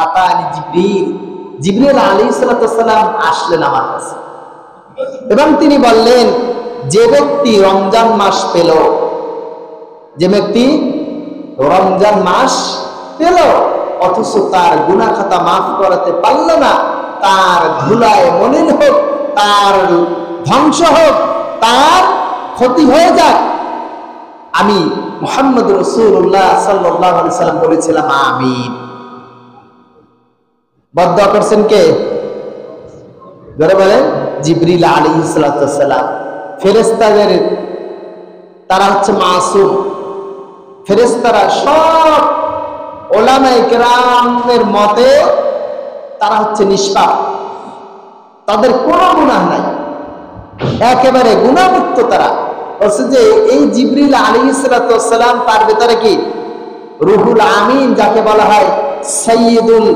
আতানি জিবরিল, জিবরিল আলাইহিস সালাম আসলেন আমার কাছে এবং তিনি বললেন, যে ব্যক্তি রমজান মাস পেল, যে ব্যক্তি রমজান মাস পেল অথচ তার গুনাহ খাতা মাফ করাতে পারল না, তার ধুলায় মলিন হোক, তার ধ্বংস হোক, তার ক্ষতি হয়ে যাক, আমি মুহাম্মদ রাসূলুল্লাহ সাল্লাল্লাহু আলাইহি সাল্লাম বলেছিলাম আমিন। বদদুয়া করছেন কে? ধরে বলেন জিবরিল আলাইহিস সালাম। ফেরেশতাদের তারা হচ্ছে মাসুম, ফেরেশতারা সব উলামায়ে কেরামের মতে তারা হচ্ছে নিষ্পাপ, তাদের কোনো গুনাহ নাই, একেবারে গুনাহমুক্ত তারা। বলছে যে এই জিবরিল আলাইহিস সালাম তার ভিতরে কি রুহুল আমিন, যাকে বলা হয় সাইয়্যিদুল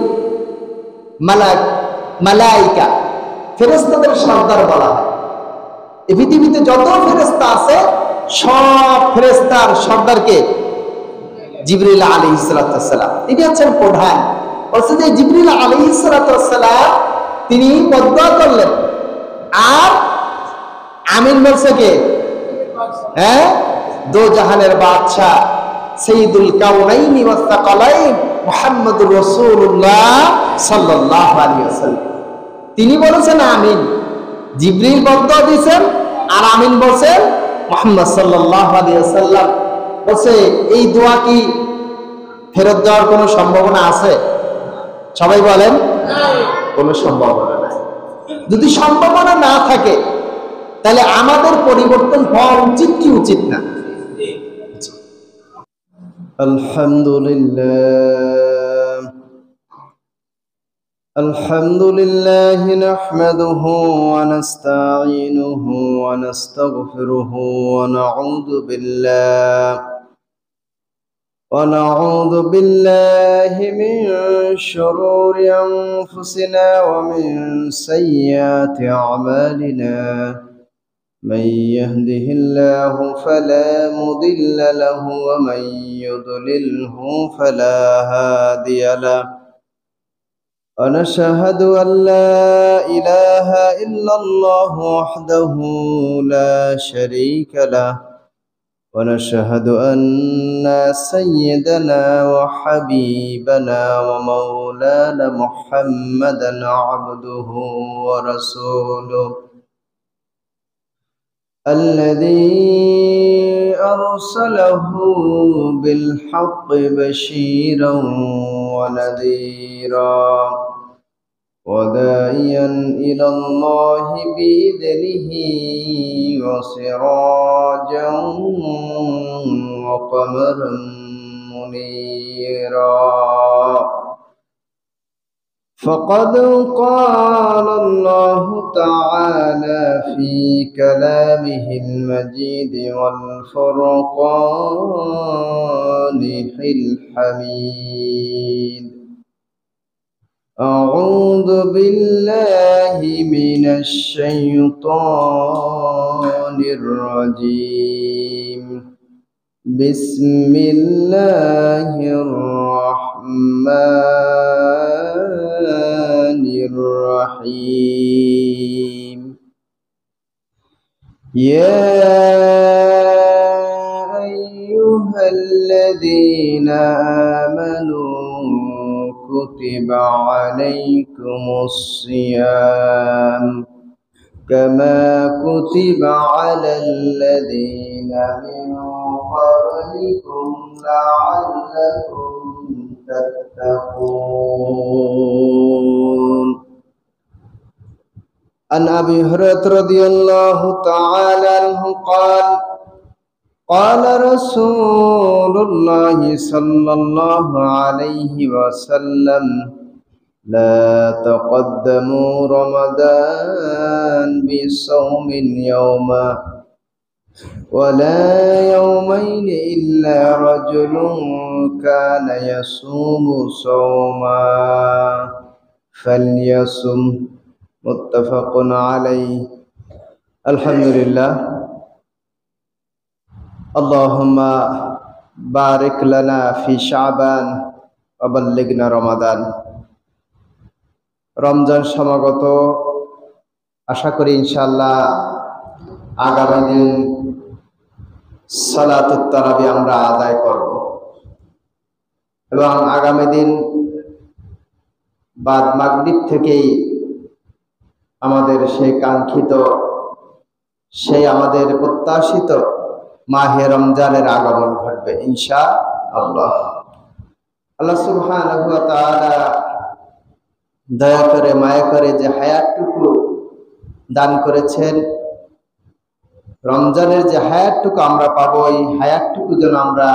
মালাইকা, ফেরেশতাদের সর্দার বলা হয়। এই পৃথিবীতে যত ফেরেশতা আছে সব ফেরেশতার সর্দারকে জিবরিল আলাইহিস সালাম, তিনি হচ্ছেন প্রধান। বলছে যে জিবরিল আলাইহিস সালাম তিনি বদদুয়া করলেন, আর আমিন বলছে কে? হ্যাঁ, দো জাহানের বাদশা সাইয়্যিদুল কাউনাইনি ওয়াস সাকালাইন মুহাম্মদুর রাসূলুল্লাহ সাল্লাল্লাহু আলাইহি ওয়াসাল্লাম, তিনি বলেছেন আমিন। জিবরিল বদদুয়া দিয়েছেন আর আমিন বলছেন মুহাম্মদ সাল্লাল্লাহু আলাইহি ওয়াসাল্লাম। বলছে এই দোয়া কি ফেরত দেওয়ার কোনো সম্ভাবনা আছে? সবাই বলেন কোনো সম্ভাবনা নাই। যদি সম্ভাবনা না থাকে তাহলে আমাদের পরিবর্তন হওয়া উচিত কি উচিত না? আলহামদুলিল্লাহ, আলহামদুলিল্লাহ নাহমাদুহু ওয়া নাস্তাঈনুহু ওয়া নাস্তাগফিরুহু ওয়া নাউযু বিল্লাহি মিন শুরুরি আনফুসিনা ওয়া মিন সাইয়্যাতি আমালিনা। من يهده الله فلا مضل له ومن يضلله فلا هادي له. ونشهد أن لا إله إلا الله وحده لا شريك له. ونشهد أن سيدنا وحبيبنا ومولانا محمدا عبده ورسوله الذي أرسله بالحق بشيرا ونذيرا وداعيا إلى الله بإذنه وسراجا وقمرا منيرا. فقد قال الله تعالى في كلامه المجيد والفرقان الحميد: أعوذ بالله من الشيطان الرجيم. بسم الله الرحمن الرحيم. يا أيها الذين آمنوا كتب عليكم الصيام كما كتب على الذين من قبلكم لعلكم تتقون. عن أبي هريرة رضي الله تعالى عنه قال: قال رسول الله صلى الله عليه وسلم: لا تقدموا رمضان بصوم يوما ولا يومين إلا رجل كان يصوم صوما فليصم. متفق عليه. الحمد لله. اللهم بارك لنا في شعبان وبلغنا رمضان. রমজান সমাগত, আশা করি ইনশাআল্লাহ আগামী দিন সালাতুত তারাবি আমরা আদায় করব এবং আগামী দিন বাদ মাগরিব থেকেই আমাদের সেই কাঙ্ক্ষিত, সেই আমাদের প্রত্যাশিত মাহে রমজানের আগমন ঘটবে ইনশাআল্লাহ। আল্লাহ সুবহানাহু ওয়া তাআলা দয়া করে মায়া করে যে হায়াতটুকু দান করেছেন, রমজানের যে হায়াতটুকু আমরা পাবো, এই হায়াতটুকু যেন আমরা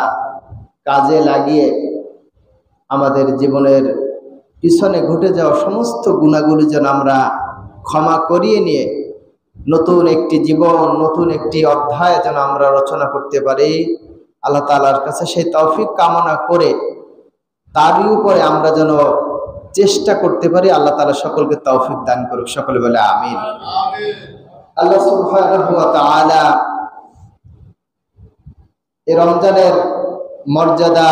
কাজে লাগিয়ে আমাদের জীবনের পিছনে ঘটে যাওয়া সমস্ত গুনাহগুলি যেন আমরা ক্ষমা করিয়ে নিয়ে নতুন একটি জীবন, নতুন একটি অধ্যায় যেন আমরা রচনা করতে পারি। আল্লাহ তাআলার কাছে সেই তৌফিক কামনা করে তারই উপরে আমরা যেন চেষ্টা করতে পারি। আল্লাহ তাআলা সকলকে তৌফিক দান করুক, সকলে বলে আমিন। আল্লাহ সুবহানাহু ওয়া তাআলা এই রমজানের মর্যাদা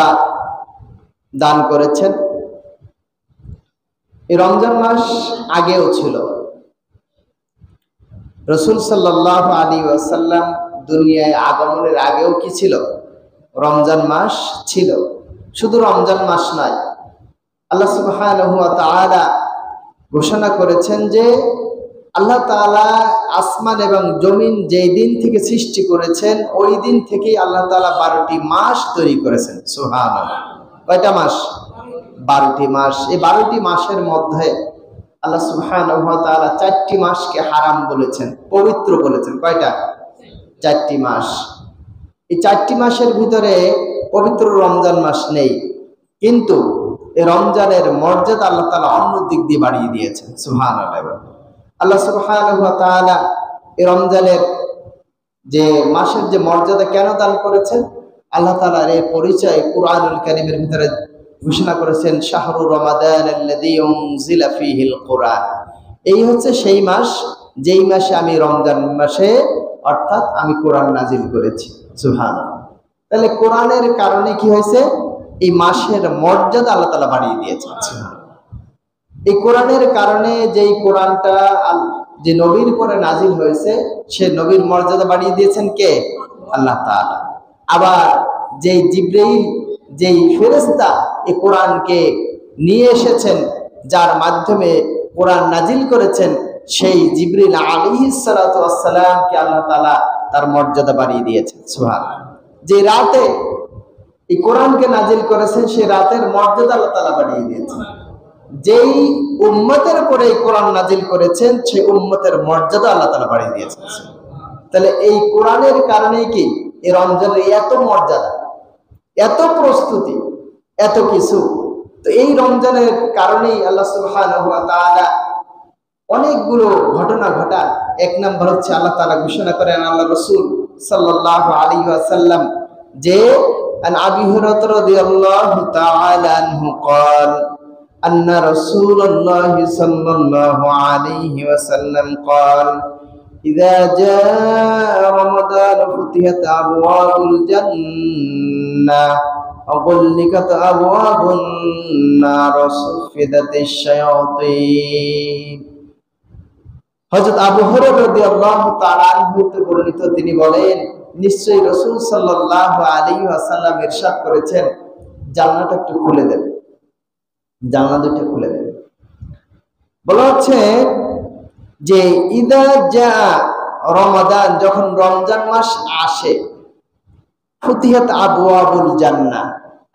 দান করেছেন। এই রমজান মাস আগেও ছিল। রাসূল সাল্লাল্লাহু আলাইহি ওয়াসাল্লাম দুনিয়ায় আগমনের আগেও কি ছিল? রমজান মাস ছিল। শুধু রমজান মাস নয়, আল্লাহ সুবহানাহু ওয়া তাআলা ঘোষণা করেছেন যে আল্লাহ তাআলা আসমান এবং জমিন যেই দিন থেকে সৃষ্টি করেছেন ওই দিন থেকেই আল্লাহ তাআলা 12টি মাস তৈরি করেছেন। সুবহানাল্লাহ। কয়টা মাস? 12টি মাস। এই 12টি মাসের মধ্যে আল্লাহ সুবহানাহু ওয়া তাআলা 4টি মাসকে হারাম বলেছেন, পবিত্র বলেছেন। কয়টা? 4টি মাস। এই 4টি মাসের ভিতরে পবিত্র রমজান মাস নেই, কিন্তু এই রমজানের মর্যাদা আল্লাহ তাআলা অন্য দিক দিয়ে বাড়িয়ে দিয়েছেন। সুবহানাল্লাহ। আল্লাহ সুবহানাহু ওয়া তাআলা এই রমজানের যে মাসের যে মর্যাদা কেন দান করেছেন, আল্লাহ তাআলার এই পরিচয় কুরআনুল কারীমের ভিতরে ঘোষণা করেছেন, শাহরু রমাদান আল্লাযী উনজিলা ফীহিল কুরআন। এই হচ্ছে সেই মাস যেই মাসে আমি রমজান মাসে অর্থাৎ আমি কোরআন নাজিল করেছি। সুবহানাল্লাহ। তাহলে কোরআনের কারণে কি হয়েছে? এই মাসের মর্যাদা আল্লাহ তাআলা বাড়িয়ে দিয়েছেন। এই কোরআনের কারণে যেই কোরআনটা যে নবীর পরে নাজিল হয়েছে, সে নবীর মর্যাদা বাড়িয়ে দিয়েছেন কে? আল্লাহ তাআলা। আবার যেই জিবরাইল, যেই ফেরেশতা এই কোরআনকে নিয়ে এসেছেন, যার মাধ্যমে কোরআন নাজিল করেছেন, সেই জিবরিল আলাইহিস সালাতু ওয়াস সালামকে আল্লাহ তাআলা তার মর্যাদা বাড়িয়ে দিয়েছেন। সুবহানাল্লাহ। যে রাতে এই কোরআনকে নাজিল করেছেন, সেই রাতের মর্যাদা আল্লাহ তাআলা বাড়িয়ে দিয়েছেন। যেই উম্মতের উপরে এই কোরআন নাজিল করেছেন, সেই উম্মতের মর্যাদা আল্লাহ তাআলা বাড়িয়ে দিয়েছেন। তাহলে এই কোরআনের কারণেই কি এই রমজানের এত মর্যাদা, এত প্রস্তুতি, এত কিছু। তো এই রমজানের কারণেই আল্লাহ সুবহানাহু ওয়া তাআলা অনেকগুলো ঘটনা ঘটান। এক নম্বর হচ্ছে আল্লাহ তাআলা ঘোষণা করেন, আল্লাহ রাসূল সাল্লাল্লাহু আলাইহি ওয়াসাল্লাম যে আন আবি হুরায়রা রাদিয়াল্লাহু তাআলা আনহু قال أن رسول الله صلى الله عليه وسلم قال إذا جاء رمضان فتحت أبواب الجنة وغلقت أبواب النار وصفدت الشياطين। হযরত আবু হুরায়রা রাদিয়াল্লাহু তাআলা আনহু হতে বর্ণিত, তিনি বলেন, নিশ্চয়ই রাসূল সাল্লাল্লাহু আলাইহি ওয়াসাল্লাম ইরশাদ করেছেন, জান্নাতটা একটু খুলে দেন, জানলা দুটো খুলে দেন। বলা হচ্ছে যে ইদা জা রমাদান, যখন রমজান মাস আসে, ফুতিহাত আবওয়াবুল জান্নাহ,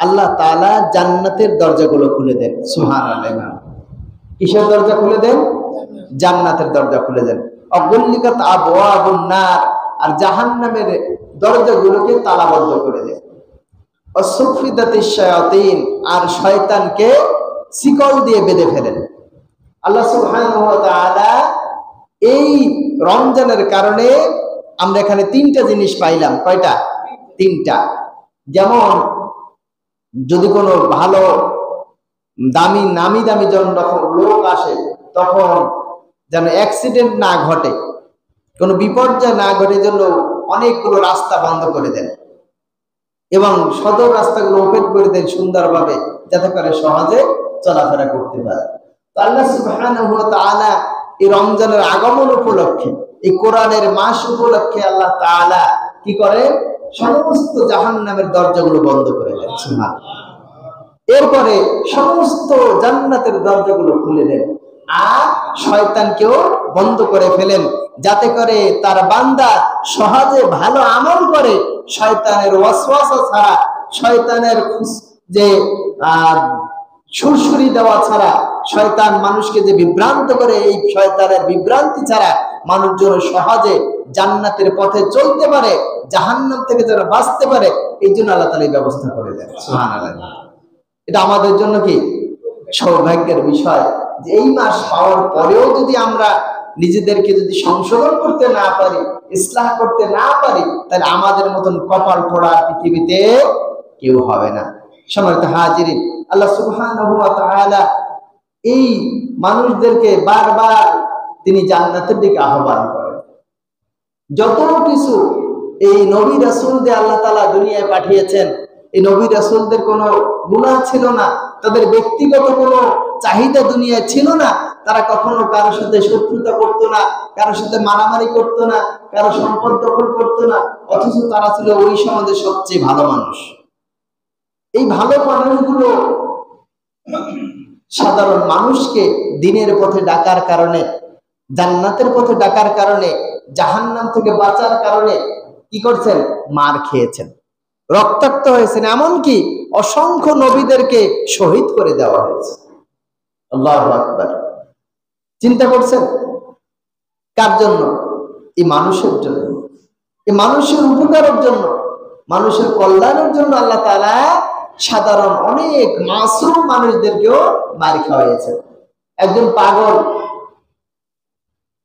আল্লাহ তাআলা জান্নাতের দরজাগুলো খুলে দেন। সুবহানাল্লাহ। কিসের দরজা খুলে দেন? জান্নাতের দরজা খুলে দেন। অগুল্লিকাত আবওয়াবুন নার, আর জাহান্নামের দরজাগুলোকে তালাবদ্ধ করে দেন। অসুফিদাতিশ শায়াতিন, আর শয়তানকে শিকল দিয়ে বেঁধে ফেলেন। আল্লাহ সুবহানাহু ওয়া তাআলা এই রমজানের কারণে আমরা এখানে 3টা জিনিস পাইলাম। কয়টা? 3টা। যেমন যদি কোনো ভালো দামি নামি দামি যখন লোক আসে, তখন যেন অ্যাক্সিডেন্ট না ঘটে, কোনো বিপর্যয় না ঘটে, জন্য অনেকগুলো রাস্তা বন্ধ করে দেন এবং সদর রাস্তাগুলো ওপেন করে দেন সুন্দরভাবে, যাতে করে সহজে চলাফেরা করতে পারে। আল্লাহ সুবহানাহু ওয়া তাআলা এই রমজানের আগমন উপলক্ষে, এই কোরআনের মাস উপলক্ষে আল্লাহ তাআলা কি করে? সমস্ত জাহান্নামের দরজাগুলো বন্ধ করে দেন। সুবহানাল্লাহ। এরপরে সমস্ত জান্নাতের দরজাগুলো খুলে দেন আর শয়তানকেও বন্ধ করে ফেলেন, যাতে করে তার বান্দা সহজে ভালো আমল করে, শয়তানের ওয়াসওয়াসা ছাড়া, শয়তানের যে সুরসুরি দেওয়া ছাড়া, শয়তান মানুষকে যে বিভ্রান্ত করে, এই শয়তানের বিভ্রান্তি ছাড়া মানুষ যেন সহজে জান্নাতের পথে চলতে পারে, জাহান্নাম থেকে যেন বাঁচতে পারে, এই জন্য আল্লাহ তাআলা এই ব্যবস্থা করে দেন। সুবহানাল্লাহ। এটা আমাদের জন্য কি সৌভাগ্যের বিষয় যে এই মাস পাওয়ার পরেও যদি আমরা নিজেদেরকে যদি সংশোধন করতে না পারি, ইসলাহ করতে না পারি, তাহলে আমাদের মতন কপাল পোড়া পৃথিবীতে কেউ হবে না। সম্মানিত হাজিরিন, আল্লাহ সুবহানাহু ওয়া তাআলা এই মানুষদেরকে বারবার তিনি জান্নাতের দিকে আহ্বান করেন। যত কিছু এই নবী রাসূলদের আল্লাহ তাআলা দুনিয়ায় পাঠিয়েছেন, এই নবী রাসূলদের কোনো গুনাহ ছিল না, তাদের ব্যক্তিগত কোনো চাহিদা দুনিয়ায় ছিল না, তারা কখনো কারোর সাথে শত্রুতা করতো না, কারোর সাথে মারামারি করতো না, কারো সম্পদ দখল করতো না, অথচ তারা ছিল ওই সমাজের সবচেয়ে ভালো মানুষ। এই ভালো মানুষগুলো সাধারণ মানুষকে দিনের পথে ডাকার কারণে, জান্নাতের পথে ডাকার কারণে, জাহান্নাম থেকে বাঁচার কারণে কি করছেন? মার খেয়েছেন, রক্তাক্ত হয়েছেন, এমনকি অসংখ্য নবীদেরকে শহীদ করে দেওয়া হয়েছে। আল্লাহু আকবার। চিন্তা করছেন কার জন্য? এই মানুষের জন্য, এই মানুষের উপকারের জন্য, মানুষের কল্যাণের জন্য আল্লাহ তাআলা সাধারণ অনেক মাসুম মানুষদেরকেও মার খাওয়াইয়েছেন। একজন পাগল,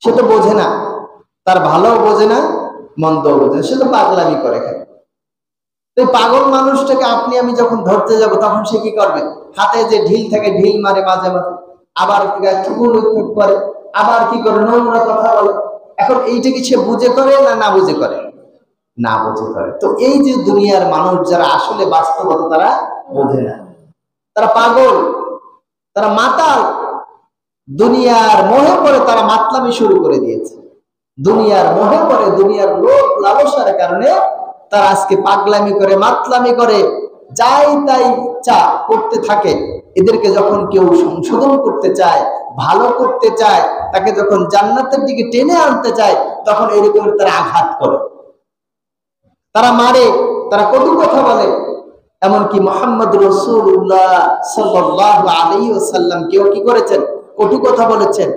সে তো বোঝে না, তার ভালো বোঝে না, মন্দ বোঝে না, সে তো পাগলামি করে খায়। এই পাগল মানুষটাকে আপনি আমি যখন ধরতে যাব, তখন সে কি করবে? হাতে যে ঢিল থাকে ঢিল মারে মাঝে মাঝে, আবার করে, আবার কি করে? নোংরা কথা বলে। এখন এইটা কি সে বুঝে করে না বুঝে করে? না বুঝে করে। তো এই যে দুনিয়ার মানুষ যারা আসলে বাস্তবতা তারা বোঝে না, তারা পাগল, তারা মাতাল, দুনিয়ার মোহে পড়ে তারা মাতলামি শুরু করে দিয়েছে। দুনিয়ার মোহে পড়ে, দুনিয়ার লোভ লালসার কারণে তারা আজকে পাগলামি করে, মাতলামি করে, যাই তাই চা করতে থাকে। এদেরকে যখন কেউ সংশোধন করতে চায়, ভালো করতে চায়, তাকে যখন জান্নাতের দিকে টেনে আনতে চায়, তখন এরকম তারা আঘাত করে, তারা মারে, তারা কটু কথা বলে। এমনকি মুহাম্মদ রাসূলুল্লাহ সাল্লাল্লাহু আলাইহি ওয়াসাল্লাম কেউ কি করেছেন? কটু কথা বলেছেন,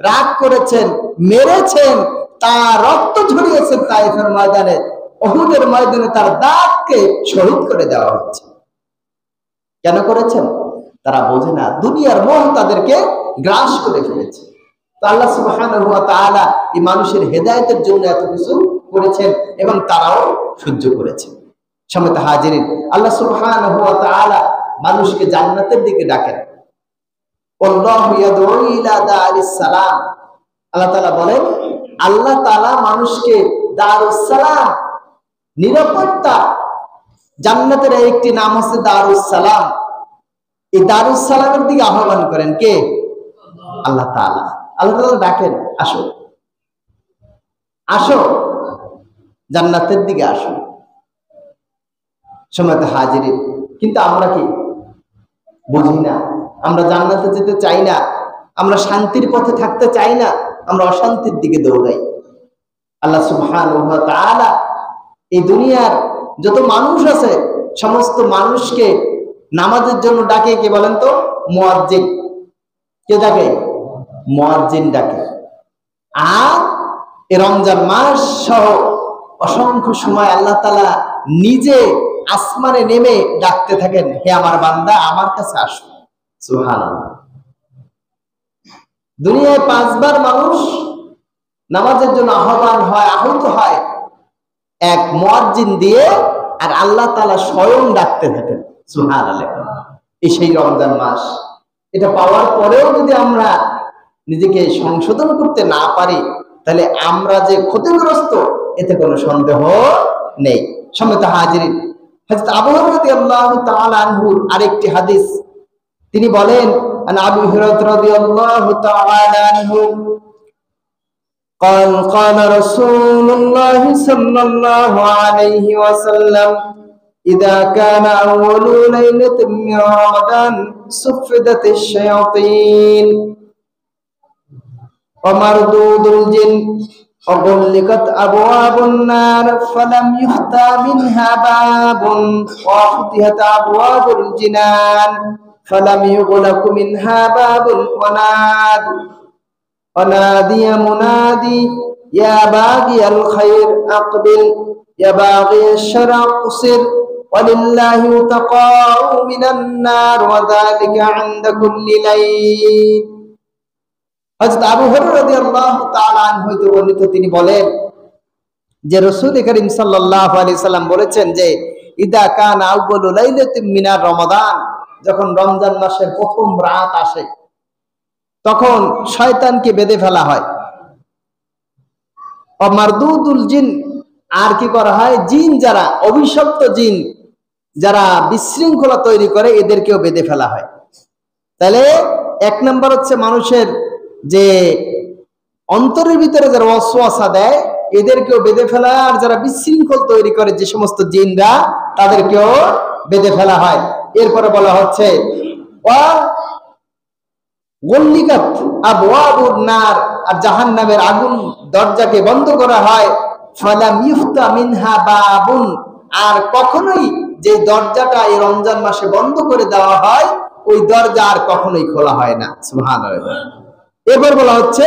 রাগ করেছেন, মেরেছেন, তার রক্ত ঝরিয়েছেন তায়েফের ময়দানে, উহুদের ময়দানে তার দাঁতকে শহীদ করে দেওয়া হচ্ছে। কেন করেছেন? তারা বোঝে না, দুনিয়ার মোহ তাদেরকে গ্রাস করে ফেলেছে। তো আল্লাহ সুবহানাহু ওয়া তাআলা এই মানুষের হেদায়েতের জন্য এত কিছু করেছেন এবং তারাও সহ্য করেছে। সম্মানিত হাজিরিন, আল্লাহ সুবহানাহু ওয়া তাআলা মানুষকে জান্নাতের দিকে ডাকেন। আল্লাহু ইয়াদউ ইলা দারিস সালাম। আল্লাহ তাআলা বলেন, আল্লাহ তাআলা মানুষকে দারুস সালাম, নিরাপত্তা, জান্নাতের একটি নাম আছে দারুস সালাম, এই দারুস সালামের দিকে আহ্বান করেন। কে? আল্লাহ তাআলা। আল্লাহ তাআলা ডাকেন, আসো আসো, জান্নাতের দিকে আসো। সম্মানিত হাজিরিন, কিন্তু আমরা কি বুঝি না, আমরা জান্নাতে যেতে চাই না, আমরা শান্তির পথে থাকতে চাই না, আমরা অশান্তির দিকে দৌড়াই। আল্লাহ সুবহানাহু ওয়া তাআলা এই দুনিয়ার যত মানুষ আছে সমস্ত মানুষকে নামাজের জন্য ডাকে। কে বলেন তো? মুয়াজ্জিন। কে ডাকে? মুয়াজ্জিন ডাকে। আর এই রমজান মাস সহ অসংখ্য সময় আল্লাহ তাআলা নিজে আসমানে নেমে ডাকতে থাকেন, হে আমার বান্দা, আমার কাছে আসো। সুবহানাল্লাহ। দুনিয়ায় 5 বার মানুষ নামাজের জন্য আহ্বান হয়, আহত হয়, এক মুয়াজ্জিন দিয়ে, আর আল্লাহ তাআলা স্বয়ং ডাকতে থাকেন। সুবহানাল্লাহ। এই সেই রমজান মাস, এটা পাওয়ার পরেও যদি আমরা নিজেকে সংশোধন করতে না পারি, তাহলে আমরা যে ক্ষতিগ্রস্ত, এতে কোনো সন্দেহ নেই। সম্মানিত হাজিরিন, হযরত আবু হুরায়রা রাদিয়াল্লাহু তাআলা আনহু আরেকটি হাদিস, তিনি বলেন, عن أبي هريرة رضي الله تعالى عنه قال قال رسول الله صلى الله عليه وسلم إذا كان أول ليلة من رمضان صفدت الشياطين ومردود الجن وغلقت أبواب النار فلم يفتح منها باب وفتحت أبواب الجنان فلم يغلق منها باب ونادي منادي يا باغي الخير أقبل يا باغي الشر اقصر ولله تقاء من النار وذلك عند كل ليل। হযরত আবু হুরায়রা রাদিয়াল্লাহু তাআলা আনহু হতে বর্ণিত, তিনি বলেন যে রাসূল করিম সাল্লাল্লাহু আলাইহি সাল্লাম বলেছেন যে ইদা কানা আউয়ালু লাইলাতিন মিনার রমাদান, যখন রমজান মাসের প্রথম রাত আসে তখন শয়তানকে বেঁধে ফেলা হয়। মারদুদুল জিন, আর কি করা হয়, জিন যারা অভিশপ্ত জিন যারা বিশৃঙ্খলা তৈরি করে এদেরকেও বেঁধে ফেলা হয়। তাহলে এক নম্বর হচ্ছে মানুষের যে অন্তরের ভিতরে যারা ওয়াসওয়াসা দেয় এদেরকেও বেঁধে ফেলা, আর যারা বিশৃঙ্খল তৈরি করে যে সমস্ত জিনরা তাদেরকেও বেঁধে ফেলা হয়। এরপরে বলা হচ্ছে গল্লিকাত আবওয়াবুন নার, আর জাহান্নামের আগুন দরজাকে বন্ধ করা হয়। ফালাম ইফতা মিনহা বাবুন, আর কখনোই যে দরজাটা এই রমজান মাসে বন্ধ করে দেওয়া হয় ওই দরজা আর কখনোই খোলা হয় না। সুবহানাল্লাহ। এবার বলা হচ্ছে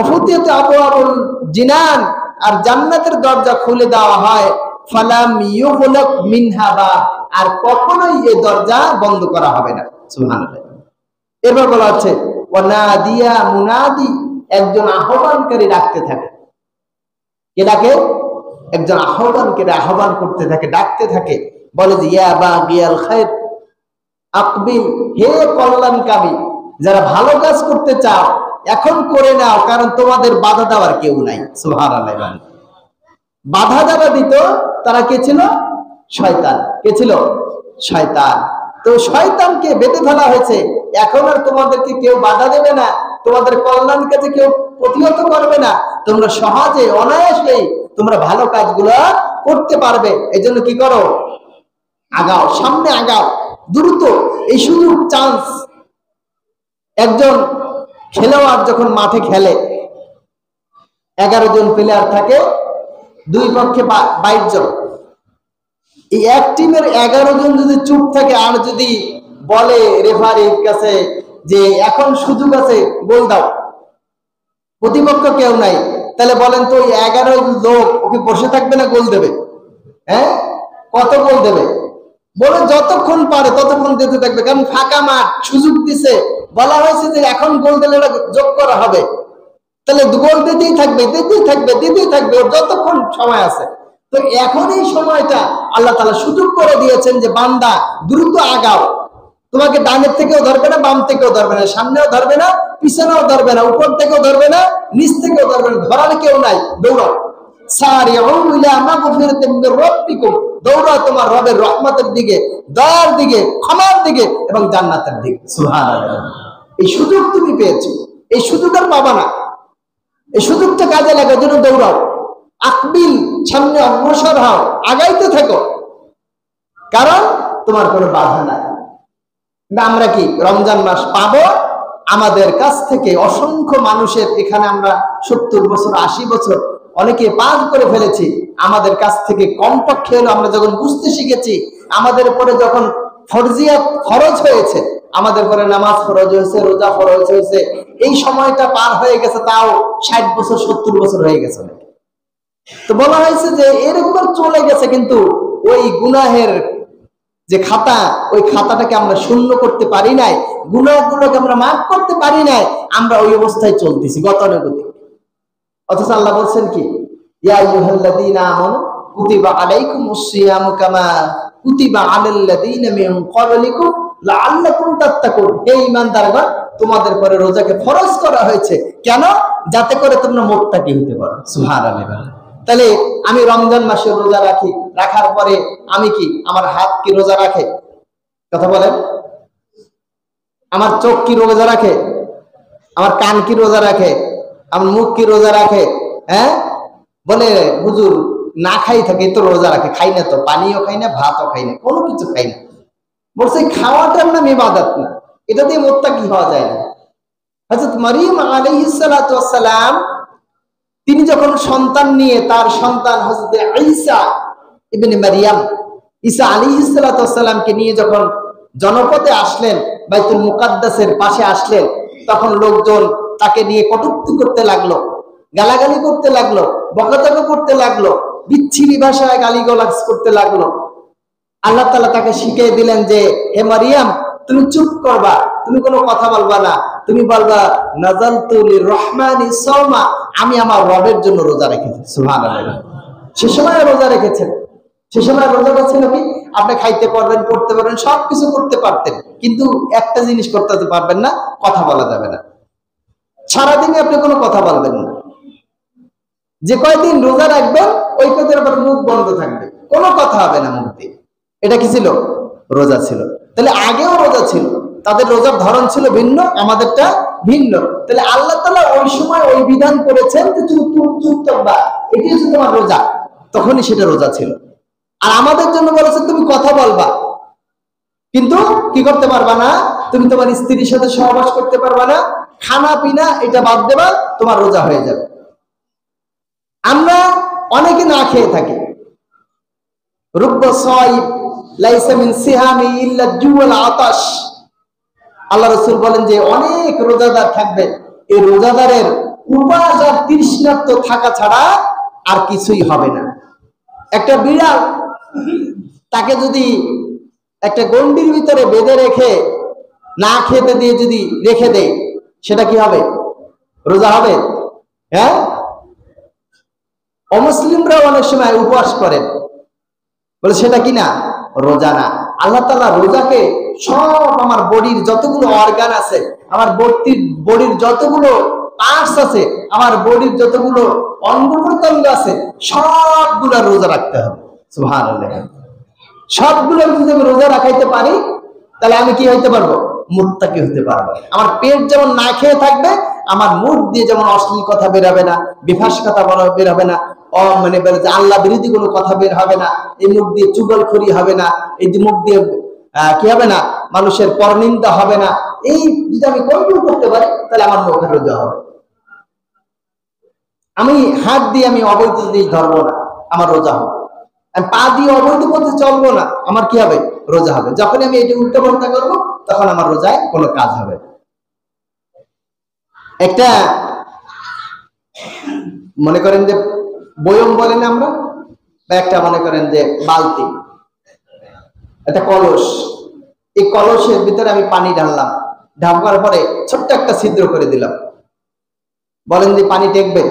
অফুতিয়াত আবওয়াবুল জিনান, আর জান্নাতের দরজা খুলে দেওয়া হয়। ফালাম ইউগলাক মিনহা বাব, আর কখনোই এই দরজা বন্ধ করা হবে না। সুবহানাল্লাহ। এবার বলা হচ্ছে ওয়ানাদিয়া মুনাদি, একজন আহ্বানকারী ডাকতে থাকে। কে ডাকে? একজন আহ্বানকারী আহ্বান করতে থাকে, ডাকতে থাকে, বলে যে ইয়া বাগিয়াল খায়র আকবিল, হে কল্যাণকামী, যারা ভালো কাজ করতে চাও এখন করে নাও, কারণ তোমাদের বাধা দেওয়ার কেউ নাই। সুবহানাল্লাহ। বাধা যারা দিত তারা কে ছিল? শয়তান। কে ছিল? শয়তান। তো শয়তানকে বেঁধে ফেলা হয়েছে, এখন আর তোমাদেরকে কেউ বাধা দেবে না, তোমাদের কল্যাণ কাজে কেউ প্রতিহত করবে না, তোমরা সহজে অনায়াসেই তোমরা ভালো কাজগুলো করতে পারবে। এই জন্য কি করো? আগাও, সামনে আগাও, দ্রুত। এই সুযোগ, চান্স। একজন খেলোয়াড় যখন মাঠে খেলে 11 জন প্লেয়ার থাকে, দুই পক্ষে 22 জন। এই এক টিমের 11 জন যদি চুপ থাকে আর যদি বলে রেফারির কাছে যে এখন সুযোগ আছে, গোল দাও, প্রতিপক্ষ কেউ নাই, তাহলে বলেন তো ওই 11 লোক ওকে বসে থাকবে না গোল দেবে? হ্যাঁ, কত গোল দেবে? বলে যতক্ষণ পারে ততক্ষণ দিতে থাকবে, কারণ ফাঁকা মাঠ, সুযোগ দিছে, বলা হয়েছে যে এখন গোল দিলে যোগ করা হবে, তাহলে গোল দিতেই থাকবে, দিতেই থাকবে, দিতেই থাকবে, ওর যতক্ষণ সময় আছে। তো এখন এই সময়টা আল্লাহ তাআলা সুযোগ করে দিয়েছেন যে বান্দা দ্রুত আগাও, তোমাকে ডানের থেকেও ধরবে না, বাম থেকেও ধরবে না, সামনেও ধরবে না, পিছনেও ধরবে না, উপর থেকেও ধরবে না, নিচ থেকেও ধরবে না, ধরার কেউ নাই, দৌড়াও। সারিউ ইলা মাগফিরাতিন মির রাব্বিকুম, দৌড়াও তোমার রবের রহমতের দিকে, দয়ার দিকে, ক্ষমার দিকে এবং জান্নাতের দিকে। সুবহানাল্লাহ। এই সুযোগ তুমি পেয়েছো, এই সুযোগ আর পাবা না। এই সুযোগটা কাজে লাগার জন্য দৌড়াও, আকবিল, সামনে অগ্রসর হও, আগাইতে থাকো, কারণ তোমার কোনো বাধা নাই। আমরা কি রমজান মাস পাবো? আমাদের কাছ থেকে অসংখ্য মানুষের, এখানে আমরা 70 বছর 80 বছর অনেকে পার করে ফেলেছি, আমাদের কাছ থেকে কমপক্ষে হলো আমরা যখন বুঝতে শিখেছি, আমাদের উপরে যখন ফরজিয়াত ফরজ হয়েছে, আমাদের পরে নামাজ ফরজ হয়েছে, রোজা ফরজ হয়েছে, এই সময়টা পার হয়ে গেছে, তাও 60 বছর 70 বছর হয়ে গেছে। তো বলা হয়েছে যে এরকম চলে গেছে, কিন্তু ওই গুনাহের যে খাতা, ওই খাতাটাকে আমরা শূন্য করতে পারি নাই, গুনাহগুলোকে আমরা মাফ করতে পারি নাই, আমরা ওই অবস্থায় চলতেছি গতানুগতিক। অথচ আল্লাহ বলছেন কি, ইয়া আইয়ুহাল্লাযীনা আমানু কুতিবা আলাইকুমুস সিয়ামু কামা কুতিবা আলাল লাযীনা মিন ক্বাবলিকুম লাআল্লাকুম তাত্তাকুন, হে ঈমানদারগণ, তোমাদের পরে রোজাকে ফরজ করা হয়েছে, কেন? যাতে করে তোমরা মুত্তাকি হতে পারো। সুবহানাল্লাহ। তাহলে আমি রমজান মাসে রোজা রাখি, রাখার পরে আমি কি, আমার হাত কি রোজা রাখে? কথা বলেন। আমার চোখ কি রোজা রাখে? আমার কান কি রোজা রাখে? আমার মুখ কি রোজা রাখে? হ্যাঁ, বলে হুজুর না খাই থাকে তো রোজা রাখে। খাই না তো, পানিও খাই না, ভাতও খাই না, কোনো কিছু খাই না। বলছে খাওয়াটার নাম ইবাদত না, এটা দিয়ে মুত্তাকি হওয়া যায় না। হযরত মারিয়াম আলাইহিস সালাতু ওয়াস সালাম তিনি যখন সন্তান নিয়ে, তার সন্তান হযরত ঈসা ইবনে মারিয়াম, ঈসা আলাইহিস সালাতু ওয়াস সালামকে নিয়ে যখন জনপদে আসলেন, বাইতুল মুকাদ্দাসের পাশে আসলেন, তখন লোকজন তাকে নিয়ে কটূক্তি করতে লাগলো, গালাগালি করতে লাগলো, বকাঝকা করতে লাগলো, বিচ্ছিরি ভাষায় গালিগালাজ করতে লাগলো। আল্লাহ তাআলা তাকে শিখিয়ে দিলেন যে হে মারিয়াম, তুমি চুপ করবা, তুমি কোনো কথা বলবা না, তুমি বলবা নাযালতু লিররহমানি সাওমা, আমি আমার রবের জন্য রোজা রেখেছি। সুবহানাল্লাহ। সে সময় রোজা রেখেছেন। সে সময় রোজাটা ছিল কি, আপনি খাইতে পারবেন, পড়তে পারবেন, সবকিছু করতে পারতেন, কিন্তু একটা জিনিস করতে পারবেন না, কথা বলা যাবে না। সারাদিনে আপনি কোনো কথা বলবেন না। যে কয়দিন রোজা রাখবেন ওই কয়দিন আবার মুখ বন্ধ থাকবে, কোনো কথা হবে না মুখ দিয়ে। এটা কি ছিল? রোজা ছিল। তাহলে আগেও রোজা ছিল, তাদের রোজার ধরন ছিল ভিন্ন, আমাদেরটা ভিন্ন। তাহলে আল্লাহ তাআলা ওই সময় ওই বিধান করেছেন যে চুপ থাকবা, এটি হচ্ছে তোমার রোজা, তখনই সেটা রোজা ছিল। আর আমাদের জন্য বলেছে তুমি কথা বলবা, কিন্তু কি করতে পারবা না, তুমি তোমার স্ত্রীর সাথে সহবাস করতে পারবা না, খানা পিনা এটা বাদ দেবা, তোমার রোজা হয়ে যাবে। আমরা অনেকে না খেয়ে থাকি। রুব্বা সাইব লাইসা মিন সিহামি ইল্লা জুওয়াল আতাশ। আল্লাহ রাসূল বলেন যে অনেক রোজাদার থাকবে, এই রোজাদারের উপাস আর তৃষ্ণার্ত থাকা ছাড়া আর কিছুই হবে না। একটা বিড়াল, তাকে যদি একটা গণ্ডির ভিতরে বেঁধে রেখে না খেতে দিয়ে যদি রেখে দেয়, সেটা কি হবে? রোজা হবে? হ্যাঁ। অমুসলিমরা অনেক সময় উপবাস করেন, বলে সেটা কি না? রোজা না। আল্লাহ তাআলা রোজাকে সব আমার বডির যতগুলো অর্গান আছে, আমার বডির যতগুলো পার্টস আছে, আমার বডির যতগুলো অঙ্গ প্রত্যঙ্গ আছে, সবগুলা রোজা রাখতে হবে। সুবহানাল্লাহ। সবগুলো যদি আমি রোজা রাখাইতে পারি, তাহলে আমি কি হইতে পারবো? মুত্তাকি হতে পারবো। আমার পেট যেমন না খেয়ে থাকবে, আমার মুখ দিয়ে যেমন অশ্লীল কথা বের হবে না, বিভাস কথা বের হবে না, মানে আল্লাহ বিরোধী কোনো কথা বের হবে না, এই মুখ দিয়ে চুগলখড়ি হবে না, এই মুখ দিয়ে কি হবে না, মানুষের পরনিন্দা হবে না। এই যদি আমি কন্ট্রোল করতে পারি, তাহলে আমার মুখের রোজা হবে। আমি হাত দিয়ে আমি অবৈধ জিনিস ধরবো না, আমার রোজা হবে। আমি পা দিয়ে অবৈধ পথে চলবো না, আমার কি হবে? রোজা হবে। যখন আমি এটা উল্টো পাল্টা করবো, তখন আমার রোজায় কোনো কাজ হবে। একটা মনে করেন যে বয়ম বলেন আমরা, বা একটা মনে করেন যে বালতি, একটা কলস, এই কলসের ভিতরে আমি পানি ঢাললাম, ঢাকার পরে ছোট্ট একটা ছিদ্র করে দিলাম, বলেন যে পানি টেকবে?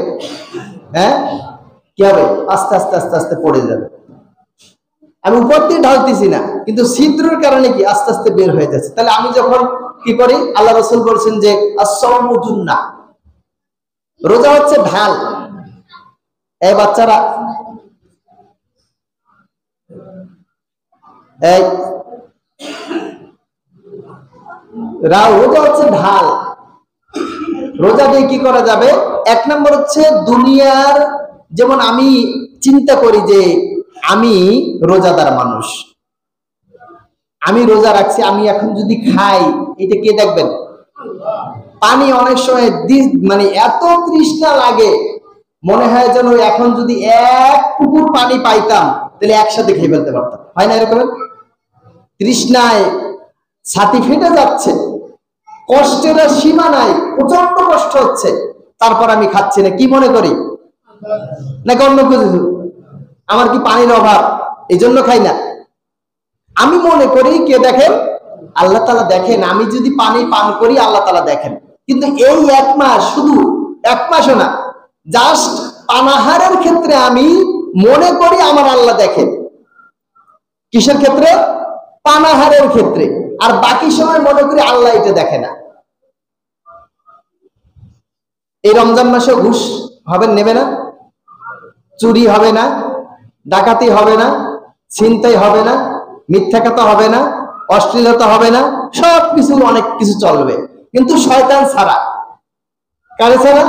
হ্যাঁ, কি হবে? আস্তে আস্তে আস্তে আস্তে পড়ে যাবে। আমি উপর দিয়ে ঢালতেছি না, কিন্তু ছিদ্রের কারণে কি আস্তে আস্তে বের হয়ে যাচ্ছে। তাহলে আমি যখন কি করি, আল্লাহ রাসূল বলছেন যে as-sawmu junnah, রোজা হচ্ছে ঢাল। এই বাচ্চারা, এই রোজা হচ্ছে ঢাল। রোজা দিয়ে কি করা যাবে? এক নম্বর হচ্ছে দুনিয়ার, যেমন আমি চিন্তা করি যে আমি রোজাদার মানুষ, আমি রোজা রাখছি, আমি এখন যদি খাই, এটা কে দেখবেন? পানি অনেক সময় মানে এত তৃষ্ণা লাগে, মনে হয় যেন এখন যদি এক পুকুর পানি পাইতাম, তাহলে একসাথে খেয়ে ফেলতে পারতাম। হয় না এরকম? তৃষ্ণায় ছাতি ফেটে যাচ্ছে, কষ্টের সীমা নাই, প্রচন্ড কষ্ট হচ্ছে, তারপর আমি খাচ্ছি না। কি মনে করি? নাকি অন্য কিছু? আমার কি পানির অভাব, এই জন্য খাই না? আমি মনে করি কে দেখেন? আল্লাহ তাআলা দেখেন। আমি যদি পানি পান করি, আল্লাহ তাআলা দেখেন। কিন্তু এই এক মাস, শুধু এক মাসও না, জাস্ট পানাহারের ক্ষেত্রে আমি মনে করি আমার আল্লাহ দেখেন। কিসের ক্ষেত্রে? পানাহারের ক্ষেত্রে। আর বাকি সময় মনে করি আল্লাহ এটা দেখে না। এই রমজান মাসে ঘুষ হবে, নেবে না, চুরি হবে না, ডাকাতি হবে না, ছিনতাই হবে না, মিথ্যা কথা হবে না, অশ্লীলতা হবে না, সবকিছু অনেক কিছু চলবে, কিন্তু শয়তান ছাড়া। কারে ছাড়া?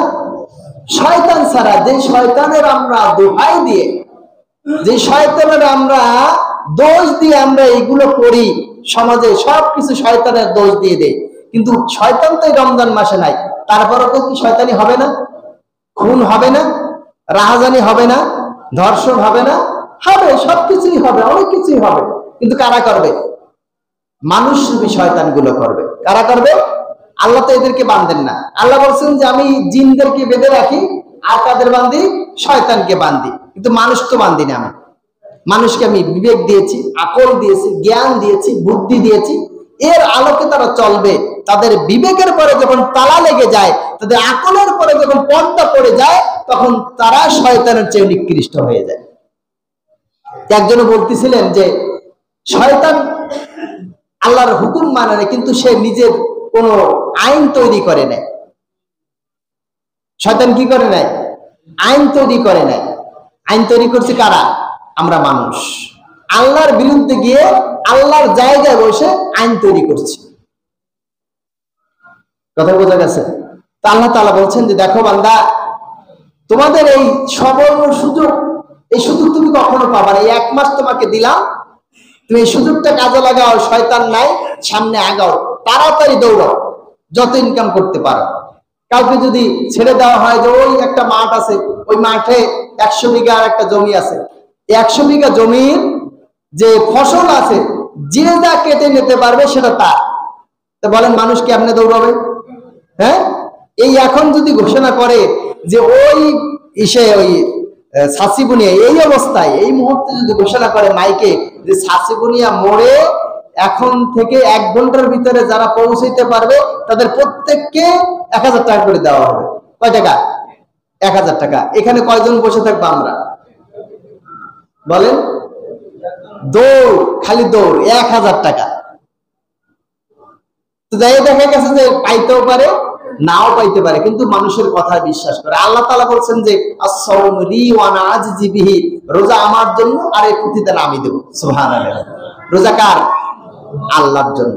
শয়তান ছাড়া। যে শয়তানের আমরা দোহাই দিয়ে, যে শয়তানের আমরা দোষ দিয়ে আমরা এইগুলো করি, সমাজে সবকিছু শয়তানের দোষ দিয়ে দেয়। কিন্তু শয়তান তো এই রমজান মাসে নাই, তারপরও তো কি শয়তানি হবে না? খুন হবে না, রাহাজানি হবে না, ধর্ষণ হবে না? হবে, সবকিছুই হবে, অনেক কিছুই হবে। কিন্তু কারা করবে? মানুষ রূপী শয়তান গুলো করবে। কারা করবে? আল্লাহ তো এদেরকে বাঁধেন না। আল্লাহ বলছেন যে আমি জিনদেরকে বেঁধে রাখি, আর কাদের বান্ধি? শয়তানকে বান্ধি। কিন্তু মানুষ তো বান্ধি না। আমি মানুষকে আমি বিবেক দিয়েছি, আকল দিয়েছি, জ্ঞান দিয়েছি, বুদ্ধি দিয়েছি, এর আলোকে তারা চলবে। তাদের বিবেকের পরে যখন তালা লেগে যায়, তাদের আকলের পরে যখন পর্দা পড়ে যায়, তখন তারা শয়তানের চেয়ে নিকৃষ্ট হয়ে যায়। একজনও বলতেছিলেন যে শয়তান আল্লাহর হুকুম মানে না, কিন্তু সে নিজের কোন আইন তৈরি করে নাই। শয়তান কি করে নাই? আইন তৈরি করে নাই। আইন তৈরি করছে কারা? আমরা মানুষ। আল্লাহর বিরুদ্ধে গিয়ে আল্লাহর জায়গায় বসে আইন তৈরি করছি। কথা বোঝা গেছে? তা আল্লাহ তাআলা বলছেন যে দেখো বান্দা, তোমাদের এই সবর্ণ সুযোগ, এই সুযোগ তুমি কখনো পাবা না। এই 1 মাস তোমাকে দিলাম, তুমি এই সুযোগটা কাজে লাগাও। শয়তান নাই, সামনে আগাও, তাড়াতাড়ি দৌড়াও, যত ইনকাম করতে পারো। কাউকে যদি ছেড়ে দেওয়া হয় যে ওই একটা মাঠ আছে, ওই মাঠে 100 বিঘা আর একটা জমি আছে, 100 বিঘা জমির যে ফসল আছে, যে যা কেটে নিতে পারবে সেটা তার। তো বলেন মানুষ কি আপনি দৌড়াবে? হ্যাঁ, এই এখন যদি ঘোষণা করে যে ওই ওই সাসিবুনিয়া এই অবস্থায়, এই মুহূর্তে যদি ঘোষণা করে মাইকে যে সাসিবুনিয়া মোড়ে এখন থেকে 1 ঘন্টার ভিতরে যারা পৌঁছাইতে পারবে তাদের প্রত্যেককে 1000 টাকা করে দেওয়া হবে। কয় টাকা? 1000 টাকা। এখানে কয়জন বসে থাকবো আমরা? বলেন, দৌড়, খালি দৌড়, 1000 টাকা। তো যাই দেখা গেছে যে পাইতেও পারে, নাও পাইতে পারে, কিন্তু মানুষের কথা বিশ্বাস করে। আল্লাহ তাআলা বলছেন যে as-sawmu li wa ana ajzi bihi, রোজা আমার জন্য আর এই প্রতিদান আমি দেব। সুবহানাল্লাহ। রোজা কার? আল্লাহর জন্য,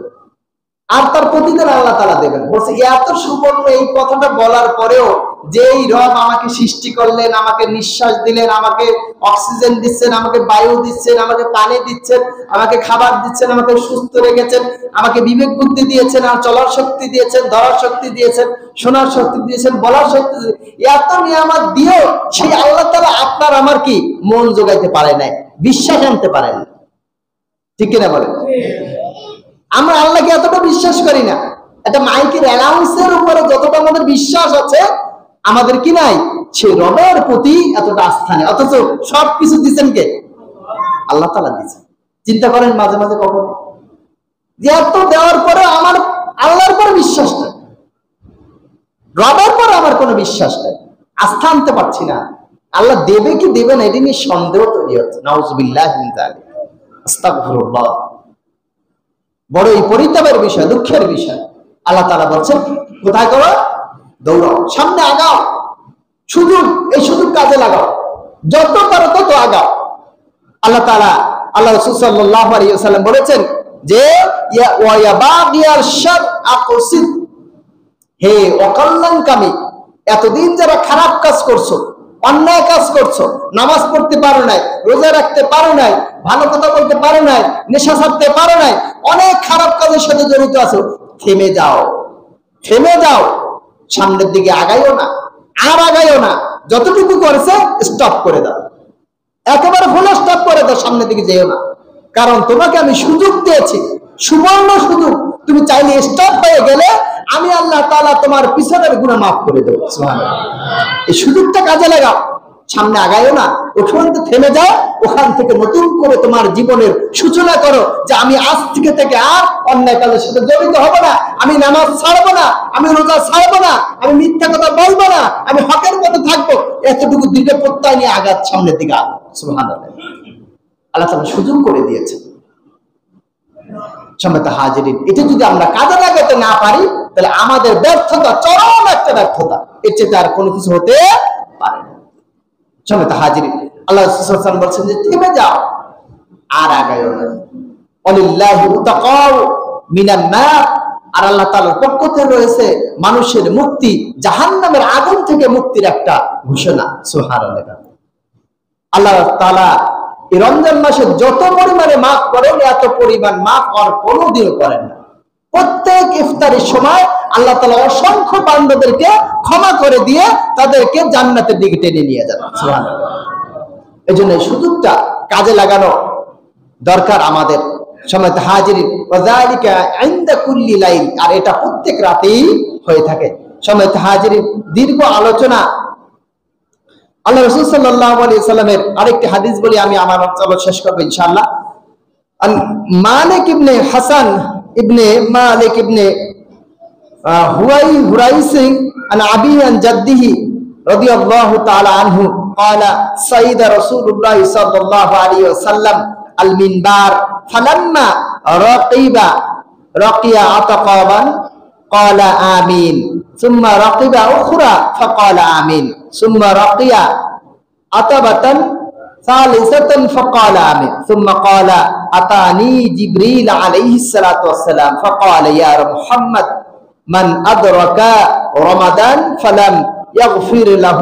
আর তার প্রতিদান আল্লাহ তাআলা দেবেন। বলছে এত সুবর্ণ এই কথাটা বলার পরেও যেই রব আমাকে সৃষ্টি করলেন, আমাকে নিঃশ্বাস দিলেন, আমাকে অক্সিজেন দিচ্ছেন, আমাকে বায়ু দিচ্ছেন, আমাকে পানি দিচ্ছেন, আমাকে খাবার দিচ্ছেন, আমাকে সুস্থ রেখেছেন, আমাকে বিবেক বুদ্ধি দিয়েছেন, আর চলার শক্তি দিয়েছেন, ধরার শক্তি দিয়েছেন, শোনার শক্তি দিয়েছেন, বলার শক্তি দিয়েছেন, এত নিয়ামত দিয়েও সেই আল্লাহ তাআলা আপনার আমার কি মন জোগাইতে পারে নাই, বিশ্বাস আনতে পারেন। ঠিক কিনা বলেন? আমরা আল্লাহকে এতটা বিশ্বাস করি না। একটা মাইকের অ্যানাউন্সের উপরে যতটা আমাদের বিশ্বাস আছে, আমাদের কি নাই সে রবের প্রতি এতটা আস্থা নেই। অথচ সবকিছু দিচ্ছেন কে? আল্লাহ তাআলা দিচ্ছেন। চিন্তা করেন মাঝে মাঝে কখন যে এত দেওয়ার পরে আমার আল্লাহর পর বিশ্বাস নেই, রবের পর আমার কোনো বিশ্বাস নেই, আস্থা আনতে পারছি না। আল্লাহ দেবে কি দেবে না এটা নিয়ে সন্দেহ তৈরি হচ্ছে। নাউযুবিল্লাহি মিন যালিক, আস্তাগফিরুল্লাহ। বড়ই পরিতাপের বিষয়, দুঃখের বিষয়। আল্লাহ তাআলা বলছেন কোথায় করো? দৌড়াও, সামনে আগাও, সুযোগ, এই সুযোগ কাজে লাগাও, যত পারো তত আগাও। আল্লাহ তাআলা, আল্লাহ রাসূল সাল্লাল্লাহু আলাইহি ওয়াসাল্লাম বলেছেন যে ওয়া বাগিয়াল শার আকসিদ, হে অকল্যাণকামী, এতদিন যারা খারাপ কাজ করছো, অন্যায় কাজ করছো, নামাজ পড়তে পারো নাই, রোজা রাখতে পারো নাই, ভালো কথা বলতে পারো নাই, নেশা ছাড়তে পারো নাই, অনেক খারাপ কাজের সাথে জড়িত আছো, থেমে যাও, থেমে যাও, সামনের দিকে আগাইও না, আর আগাইও না, যতটুকু করেছে স্টপ করে দাও, একেবারে ফুল স্টপ করে দাও, সামনের দিকে যেও না। কারণ তোমাকে আমি সুযোগ দিয়েছি, সুবর্ণ সুযোগ। তুমি চাইলে স্টপ হয়ে গেলে আমি আল্লাহ তাআলা তোমার পিছনের গুনাহ মাফ করে দেব। সুবহানাল্লাহ। এই সুযোগটা কাজে লাগাও, সামনে আগাইও না, ওখান থেকে থেমে যাও, ওখান থেকে নতুন করে তোমার জীবনের সূচনা করো যে আমি আজ থেকে আর অন্যায় কাজের সাথে জড়িত হব না, আমি নামাজ ছাড়বো না, আমি রোজা ছাড়বো না, আমি মিথ্যা কথা বলবো না, আমি হকের পথে থাকবো। এতটুকু দৃঢ় প্রত্যয় নিয়ে আগাত সামনের দিকে। সুবহানাল্লাহ। আল্লাহ তাআলা সুযোগ করে দিয়েছেন। সম্মানিত হাজিরিন, এটা যদি আমরা কাজে লাগাতে না পারি তাহলে আমাদের ব্যর্থতা, চরম একটা ব্যর্থতা, এর চেয়ে আর কোনো কিছু হতে পারে না। সম্মানিত হাজিরিন, আল্লাহ রাসূল সাল্লাল্লাহু আলাইহি ওয়াসাল্লাম বলছেন যে থেমে যাও, আর আগাইও না, ওয়ালিল্লাহি উতাকাউ মিনান নার, আর আল্লাহ তাআলার পক্ষ থেকে রয়েছে মানুষের মুক্তি, জাহান্নামের আগুন থেকে মুক্তির একটা ঘোষণা। সুবহানাল্লাহ। আল্লাহ তাআলা এই রমজান মাসে যত পরিমাণে মাফ করেন এত পরিমাণ মাফ আর কোনোদিনও করেন না। প্রত্যেক ইফতারের সময় আল্লাহ তাআলা অসংখ্য বান্দাদেরকে ক্ষমা করে দিয়ে তাদেরকে জান্নাতের দিকে টেনে নিয়ে যান। সুবহানাল্লাহ। এই জন্য এই সুযোগটা কাজে লাগানো দরকার আমাদের। সময় হাজিরিন ওয়াযালিকা ইনদা কুল্লি লাইল, আর এটা প্রত্যেক রাতেই হয়ে থাকে। সময় হাজিরিন, দীর্ঘ আলোচনা। আল্লাহ রাসূল সাল্লাল্লাহু আলাইহি সাল্লামের আরেকটি হাদিস বলি, আমি আমার চলো শেষ করব ইনশাআল্লাহ। মালিক ইবনে হাসান ইবনে মালিক ইবনে হুরাইসি আন আবি আন জাদ্দিহি রাদিয়াল্লাহু তাআলা আনহু قال سيد رسول الله صلى الله عليه وسلم المنبر فلما رقي عتقابا قال آمين ثم رقب أخرى فقال آمين ثم رقي عتبة ثالثة فقال آمين ثم قال أتاني جبريل عليه الصلاة والسلام فقال يا محمد من أدرك رمضان فلم يغفر له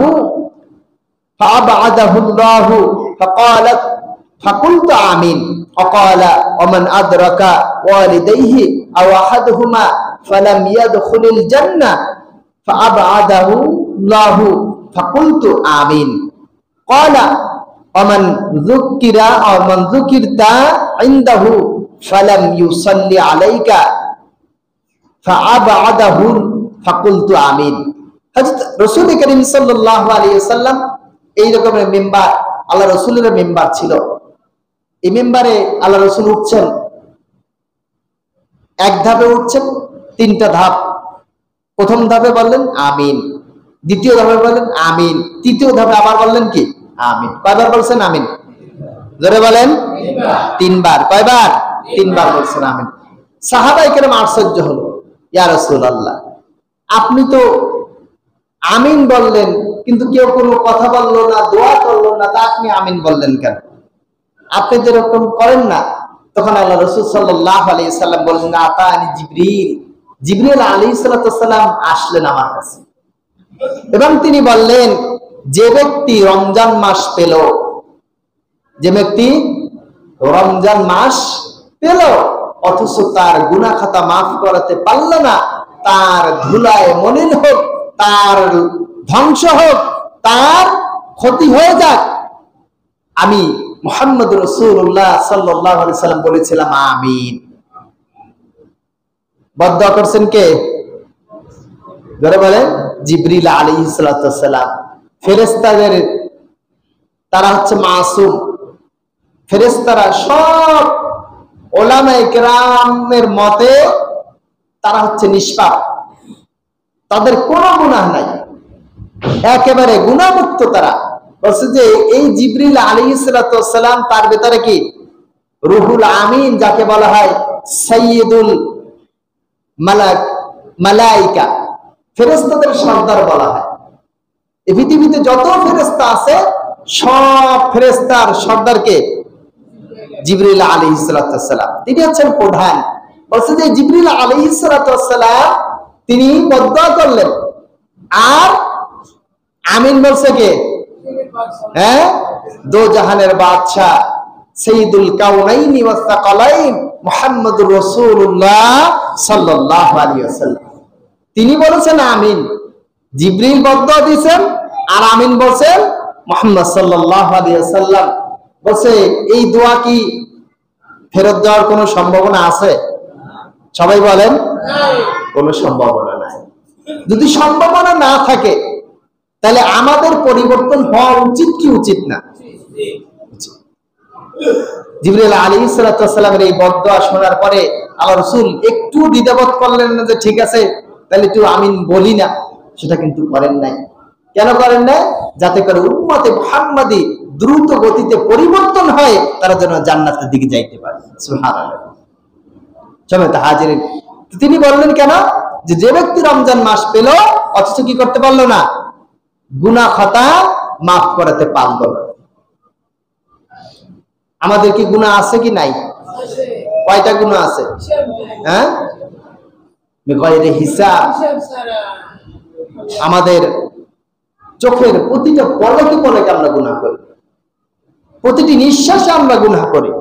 فأبعده الله فقلت آمين وقال ومن أدرك والديه أو أحدهما فلم يدخل الجنة فأبعده الله فقلت آمين قال ومن ذكر أو من ذكرت عنده فلم يصلي عليك فأبعده فقلت آمين। হযরত রাসূল করিম সাল্লাল্লাহু আলাইহি ওয়াসাল্লাম এই রকমের মিম্বার, আল্লাহ রাসূলের মিম্বার ছিল। এই মিম্বারে আল্লাহ রাসূল উঠছেন, এক ধাপে উঠছেন, তিনটা ধাপ। প্রথম ধাপে বললেন আমিন, দ্বিতীয় ধাপে বললেন আমিন, তৃতীয় ধাপে আবার বললেন কি আমিন। কয়বার বলছেন আমিন? জোরে বলেন। তিনবার। কয়বার? তিনবার বলছেন আমিন। সাহাবায়ে কেরাম আশ্চর্য হলো, ইয়া রাসূলুল্লাহ আপনি তো আমিন বললেন কিন্তু কেউ কোনো কথা বললো না, দোয়া করলো না, তা আপনি আমিন বললেন কেন? আপনি যেরকম করেন না। তখন আল্লাহ রাসূল সাল্লাল্লাহু আলাইহি সাল্লাম বললেন আতানি জিবরিল, জিবরিল আলাইহিস সালাম আসলেন আমার কাছে এবং তিনি বললেন যে ব্যক্তি রমজান মাস পেল, যে ব্যক্তি রমজান মাস পেল অথচ তার গুনাহ খাতা মাফ করাতে পারল না, তার ধুলায় মলিন হোক, তার ধ্বংস হোক, তার ক্ষতি হয়ে যাক, আমি মুহাম্মদ রাসূলুল্লাহ সাল্লাল্লাহু আলাইহি সাল্লাম বলেছিলাম আমিন। বদদুয়া করছেন কে? জোরে বলেন। জিবরিল আলাইহিস সালাম। ফেরেশতাদের তারা হচ্ছে মাসুম। ফেরেশতারা সব উলামায়ে কেরামের মতে তারা হচ্ছে নিষ্পাপ, তাদের কোনো গুনাহ নাই, একেবারে গুনাহমুক্ত তারা। বলছে যে এই জিবরিল আলাইহিস সালাম তার ভিতরে কি রুহুল আমিন, যাকে বলা হয় সাইয়্যিদুল মালাইকা, ফেরেশতাদের সর্দার বলা হয়। এই পৃথিবীতে যত ফেরেশতা আছে সব ফেরেশতার সর্দারকে জিবরিল আলাইহিস সালাম, তিনি হচ্ছেন প্রধান। বলছে যে জিবরিল আলাইহিস সালাম তিনি বদদুয়া করলেন, আর আমিন বলছে কে? হ্যাঁ, দো জাহানের বাদশা সাইয়্যিদুল কাউনাইনি ওয়াস সাকালাইন মুহাম্মদুর রাসূলুল্লাহ সাল্লাল্লাহু আলাইহি ওয়াসাল্লাম, তিনি বলেছেন আমিন। জিবরিল বদদুয়া দিয়েছেন আর আমিন বলছেন মুহাম্মদ সাল্লাল্লাহু আলাইহি ওয়াসাল্লাম। বলছে এই দোয়া কি ফেরত দেওয়ার কোনো সম্ভাবনা আছে? সবাই বলেন কোনো সম্ভাবনা নাই। যদি সম্ভাবনা না থাকে তাহলে আমাদের পরিবর্তন হওয়া উচিত কি উচিত না? জিবরিল আলাইহিস সালামের এই বদদুয়া শোনার পরে আল্লাহ রাসূল একটু দ্বিধাবোধ করলেন না যে ঠিক আছে তাহলে একটু আমিন বলি না, সেটা কিন্তু করেন নাই। কেন করেন নাই? যাতে করে উম্মতে মুহাম্মাদি দ্রুত গতিতে পরিবর্তন হয়, তারা যেন জান্নাতের দিকে যাইতে পারে। সুবহানাল্লাহ। সবাই তো হাজিরিন, তিনি বললেন কেন? যে ব্যক্তি রমজান মাস পেল অথচ কি করতে পারলো না? গুনাহ খাতা মাফ করাতে পারলো না। আমাদের কি গুনাহ আছে কি নাই? কয়টা গুনাহ আছে? হ্যাঁ, বিগয়রি হিসাব। আমাদের চোখের প্রতিটা পলকে পলকে আমরা গুনাহ করি, প্রতিটি নিঃশ্বাসে আমরা গুনাহ করি,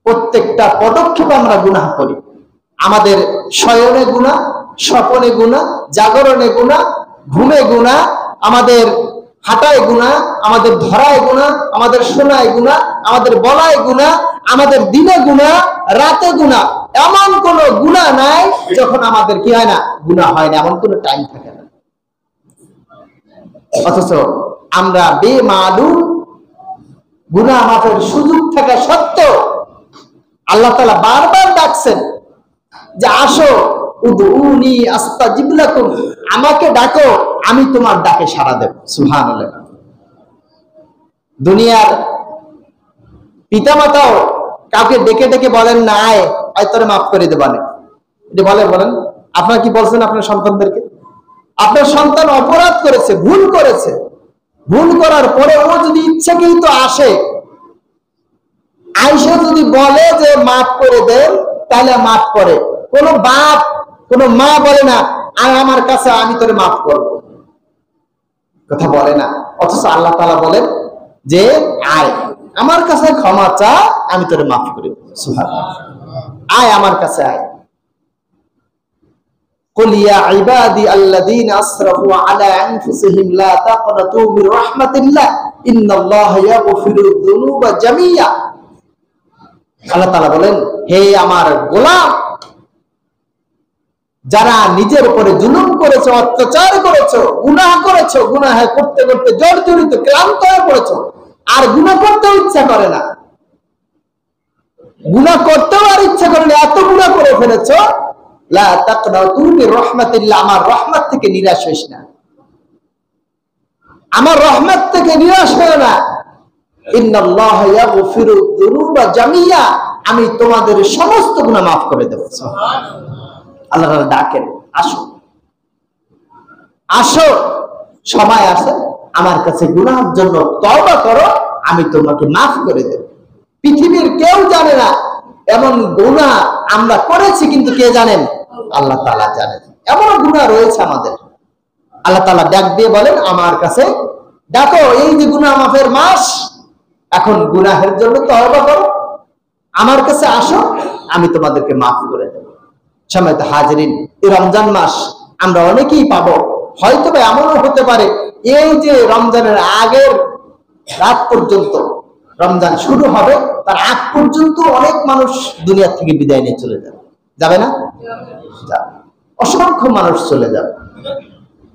প্রত্যেকটা পদক্ষেপে আমরা গুনাহ করি। আমাদের শয়নে গুনাহ, স্বপনে গুনাহ, জাগরণে গুনাহ, ঘুমে গুনাহ, আমাদের হাঁটায় গুনাহ, আমাদের ধরায় গুনাহ, আমাদের শোনায় গুনাহ, আমাদের বলায় গুনাহ, আমাদের দিনে গুনাহ, রাতে গুনাহ। এমন কোন গুনাহ নাই যখন আমাদের কি হয় না, গুনাহ হয় না, এমন কোন টাইম থাকে না। অথচ আমরা বেমালুম গুনাহ মাফের সুযোগ থাকা সত্ত্বেও আল্লাহ তাআলা বারবার ডাকছেন যে আসো, উদউনি আস্তাজিব লাকুম, আমাকে ডাকো, আমি তোমার ডাকে সাড়া দেব। সুবহানাল্লাহ। দুনিয়ার পিতামাতাও কাউকে ডেকে ডেকে বলেন না, আয় আয় তোরে মাফ করে দেবানে, এটা বলেন? আপনারা কি বলছেন আপনার সন্তানদেরকে? আপনার সন্তান অপরাধ করেছে, ভুল করেছে, ভুল করার পরে ও যদি ইচ্ছাকৃত আসে, আয়েশা যদি বলে যে মাফ করে দেন, তাহলে মাফ করে। কোন বাপ, কোন মা বলে না আয় আমার কাছে, আমি তোরে মাফ করব, কথা বলে না। অথচ আল্লাহ তাআলা বলেন যে আয় আমার কাছে ক্ষমা চা, আমি তোরে মাফ করে দেব। সুবহানাল্লাহ। আয় আমার কাছে আয়। কুল ইয়া ইবাদি আল্লাযীনা আসরাফু আলা আনফুসিহিম লা তাকনাতু মির রাহমাতিল্লাহ ইন্নাল্লাহা ইয়াগফিরুয যুনুবা জামিয়া। আল্লাহ তাআলা বলেন, হে আমার গোলাম, যারা নিজের উপরে জুলুম করেছো, অত্যাচার করেছো, গুনাহ করেছো, গুনাহ করতে করতে জর্জরিত ক্লান্ত হয়ে পড়েছো, আর গুনাহ করতে ইচ্ছা করে না, গুনাহ করতেও আর ইচ্ছা করে না, এত গুনাহ করে ফেলেছো, লা তাকনাতু মির রাহমাতিল্লাহ, আমার রহমত থেকে নিরাশ হইস না, আমার রহমত থেকে নিরাশ হয় না। ইন্নাল্লাহা ইয়াগফিরু যুনুবা জামিয়া, আমি তোমাদের সমস্ত গুনাহ মাফ করে দেব। সুবহানাল্লাহ। আল্লাহ তাআলা ডাকেন, আসো আসো, সময় আছে, আমার কাছে গুনাহের জন্য তওবা করো, আমি তোমাকে মাফ করে দেব। পৃথিবীর কেউ জানে না এমন গুনাহ আমরা করেছি, কিন্তু কে জানেন? আল্লাহ তাআলা জানেন। এমন গুনাহ রয়েছে আমাদের। আল্লাহ তাআলা ডাক দিয়ে বলেন, আমার কাছে ডাকো, এই যে গুনাহ মাফের মাস, এখন গুনাহের জন্য তওবা করো, আমার কাছে আসো, আমি তোমাদেরকে মাফ করে দেব। সম্মানিত হাজিরিন, এই রমজান মাস আমরা অনেকেই পাবো, হয়তো এমনও হতে পারে এই যে রমজানের আগের রাত পর্যন্ত, রমজান শুরু হবে তার আগ পর্যন্ত অনেক মানুষ দুনিয়া থেকে বিদায় নিয়ে চলে যাবে, যাবে না? অসংখ্য মানুষ চলে যাবে।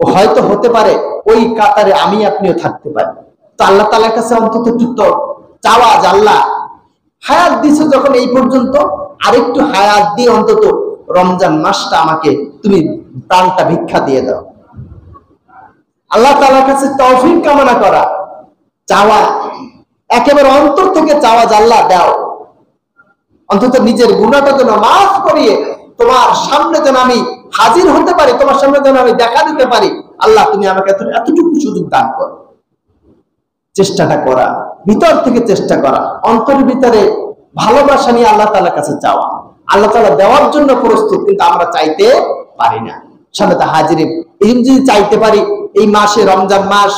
ও হয়তো হতে পারে ওই কাতারে আমি আপনিও থাকতে পারি। তো আল্লাহ তাআলার কাছে অন্তত একটু চাওয়া, আল্লাহ হায়াত দিছো যখন এই পর্যন্ত, আরেকটু হায়াত দিয়ে অন্তত রমজান মাসটা আমাকে তুমি প্রাণটা ভিক্ষা দিয়ে দাও। আল্লাহ তাআলার কাছে তৌফিক কামনা করা, চাওয়া, একেবারে অন্তর থেকে চাওয়া, আল্লাহ দাও, অন্তত নিজের গুনাহটা যেন মাফ করিয়ে তোমার সামনে যেন আমি হাজির হতে পারি, তোমার সামনে যেন আমি দেখা দিতে পারি। আল্লাহ তুমি আমাকে এতটুকু সুযোগ দান করো। চেষ্টাটা করা, ভিতর থেকে চেষ্টা করা, অন্তরের ভিতরে ভালোবাসা নিয়ে আল্লাহ তাআলার কাছে চাওয়া। আল্লাহ তাআলা দেওয়ার জন্য প্রস্তুত, কিন্তু আমরা চাইতে পারি না। সম্মানিত হাজিরিন, এই যদি চাইতে পারি, এই মাসে, রমজান মাস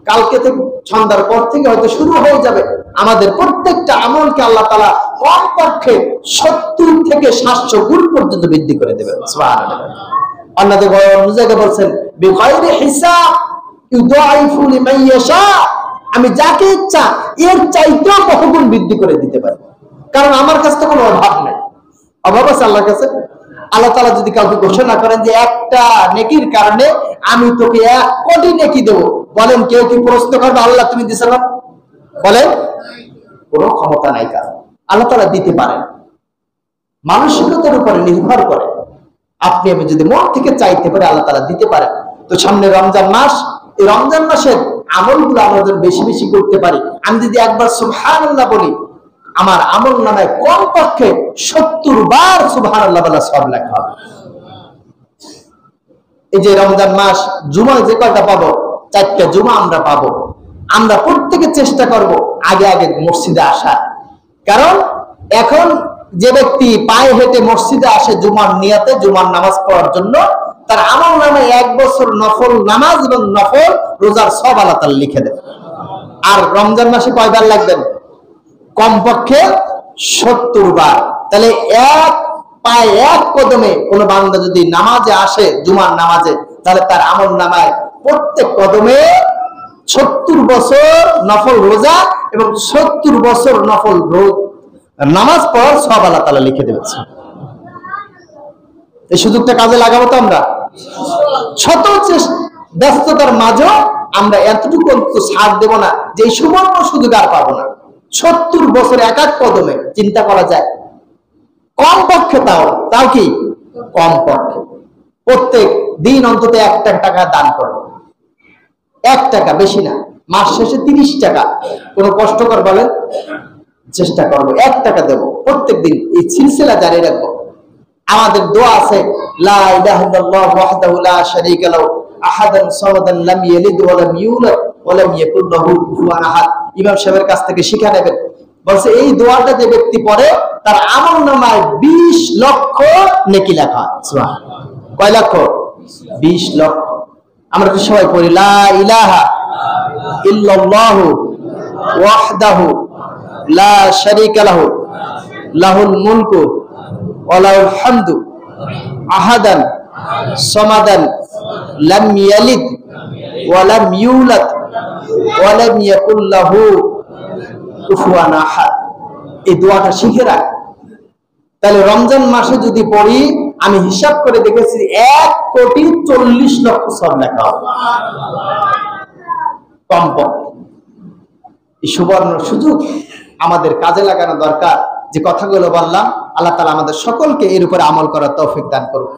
কালকে থেকে, সন্ধ্যার পর থেকে হয়তো শুরু হয়ে যাবে, আমাদের প্রত্যেকটা আমলকে আল্লাহ তাআলা কমপক্ষে 70 থেকে 700 গুণ পর্যন্ত বৃদ্ধি করে দেবেন। সুবহানাল্লাহ। অন্যদের জায়গায় বলছেন, বিগাইরি হিসাব ইউদাইফু লিমান ইয়াশা, আমি যাকে ইচ্ছা এর চাইতেও বহুগুণ বৃদ্ধি করে দিতে পারি, কারণ আমার কাছে তো কোনো অভাব নাই। অভাব আছে আল্লাহর কাছে? আল্লাহ তাআলা যদি কাউকে ঘোষণা করেন যে একটা নেকির কারণে আমি তোকে 1 কোটি নেকি দেব, বলেন কেউ কি প্রশ্ন করবে আল্লাহ তুমি দিছ না? বলেন, কোনো ক্ষমতা নাই। কারণ আল্লাহ তাআলা দিতে পারেন, মানসিকতার উপরে নির্ভর করে। আপনি আমি যদি মন থেকে চাইতে পারি, আল্লাহ তাআলা দিতে পারেন। তো সামনে রমজান মাস, এই রমজান মাসের আমলগুলো আমরা যদি বেশি বেশি করতে পারি, আমি যদি একবার সুবহানাল্লাহ বলি, আমার আমল নামায় কমপক্ষে 70 বার সুবহানাল্লাহ বলা সওয়াব লেখা হবে। এই যে রমজান মাস, জুমা যে কয়টা পাবো, 4টা জুমা আমরা পাবো। আমরা প্রত্যেকে চেষ্টা করব আগে আগে মসজিদে আসা, কারণ এখন যে ব্যক্তি পায়ে হেঁটে মসজিদে আসে জুমার নিয়াতে, জুমার নামাজ পড়ার জন্য, তার আমল নামে 1 বছর নফল নামাজ এবং নফল রোজার সব আল্লাহ তাআলা লিখে দেন। আর রমজান মাসে কয়বার লাগবেন? কমপক্ষে 70 বার। তাহলে এক পায়ে এক কদমে কোন বান্দা যদি নামাজে আসে জুমার নামাজে, তাহলে তার আমল নামায় প্রত্যেক কদমে 70 বছর নফল রোজা এবং 70 বছর নফল নামাজ পড়ার সব আল্লাহ তাআলা লিখে দেবেন। এই সুযোগটা কাজে লাগাবো তো আমরা। শত ব্যস্ততার মাঝেও আমরা এতটুকু ছাড় দেব না যে এই সুবর্ণ সুযোগ আর পাবো না। 70 বছর এক এক কদমে চিন্তা করা যায়। কমপক্ষে তাও কি কমপক্ষে প্রত্যেক দিন অন্তত 1 টাকা দান করবো। 1 টাকা, বেশি না। মাস শেষে 30 টাকা। কোনো কষ্টকর বলেন, চেষ্টা করবো 1 টাকা দেবো প্রত্যেক দিন। এই সিলসিলা জারি রাখবো। আমাদের দোয়া আছে, লা ইলাহা ইল্লাল্লাহু ওয়াহদাহু লা শারীকা লাহু আহাদান সামাদান লাম ইয়ালিদ ওয়া লাম ইউলাদ ওয়া লাম ইয়াকুল লাহু কুফুয়ান আহাদ। ইমাম সাহেবের কাছ থেকে শিখে নেবেন। বলছে এই দোয়াটা যে ব্যক্তি পড়ে তার আমলনামায় 20 লক্ষ নেকি লেখা হয়। সুবহানাল্লাহ। কয় লক্ষ? 20 লক্ষ। আমরা কি সবাই পড়ি লা ইলাহা ইল্লাল্লাহু ওয়াহদাহু লা শারীকা লাহু লাহুল মুলকু ওয়া লাহুল হামদু আহাদান সামাদান লাম ইয়ালিদ ওয়া লাম ইউলাদ ওয়া লাম ইয়াকুল লাহু কুফুয়ান আহাদ। এই দোয়াটা শিখে রাখ। তাহলে রমজান মাসে যদি পড়ি, আমি হিসাব করে দেখেছি 1,40,00,000 সব লেখা হবে কমপক্ষে। এই সুবর্ণ সুযোগ আমাদের কাজে লাগানো দরকার। যে কথাগুলো বললাম, আল্লাহ তাআলা আমাদের সকলকে এর উপরে আমল করার তৌফিক দান করুন।